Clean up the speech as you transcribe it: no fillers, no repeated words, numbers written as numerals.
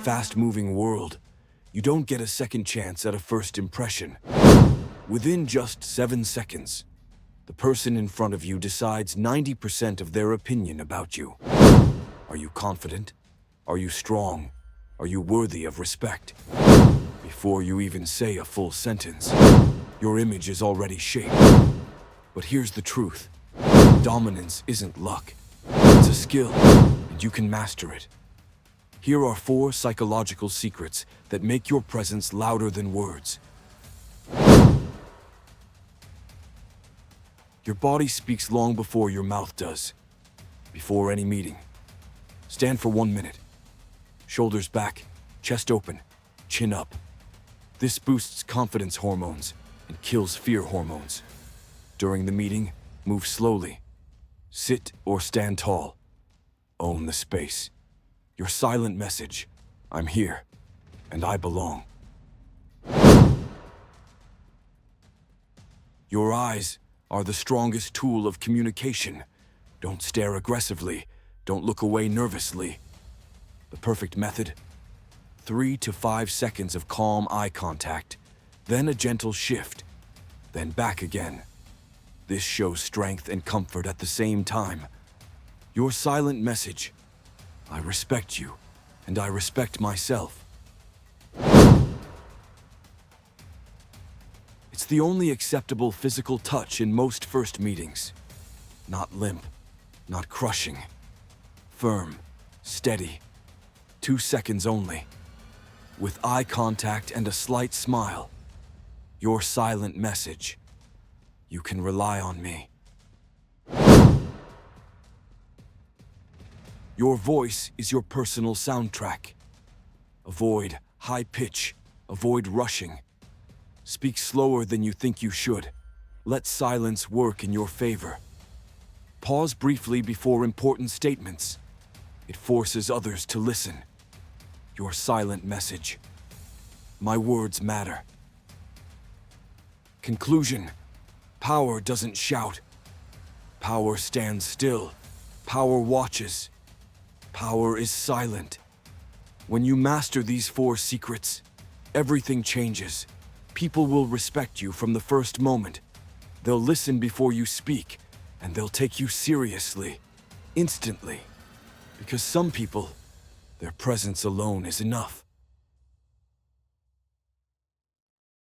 fast-moving world, you don't get a second chance at a first impression. Within just 7 seconds, the person in front of you decides 90% of their opinion about you. Are you confident? Are you strong? Are you worthy of respect? Before you even say a full sentence, your image is already shaped. But here's the truth. Dominance isn't luck. It's a skill, and you can master it. Here are 4 psychological secrets that make your presence louder than words. Your body speaks long before your mouth does. Before any meeting, stand for 1 minute. Shoulders back, chest open, chin up. This boosts confidence hormones and kills fear hormones. During the meeting, move slowly. Sit or stand tall. Own the space. Your silent message: I'm here, and I belong. Your eyes are the strongest tool of communication. Don't stare aggressively. Don't look away nervously. The perfect method: 3 to 5 seconds of calm eye contact, then a gentle shift, then back again. This shows strength and comfort at the same time. Your silent message: I respect you, and I respect myself. It's the only acceptable physical touch in most first meetings. Not limp, not crushing. Firm, steady. 2 seconds only. With eye contact and a slight smile. Your silent message: you can rely on me. Your voice is your personal soundtrack. Avoid high pitch, avoid rushing. Speak slower than you think you should. Let silence work in your favor. Pause briefly before important statements. It forces others to listen. Your silent message: my words matter. Conclusion: power doesn't shout. Power stands still. Power watches. Power is silent. When you master these 4 secrets, everything changes. People will respect you from the first moment. They'll listen before you speak, and they'll take you seriously, instantly. Because some people, their presence alone is enough.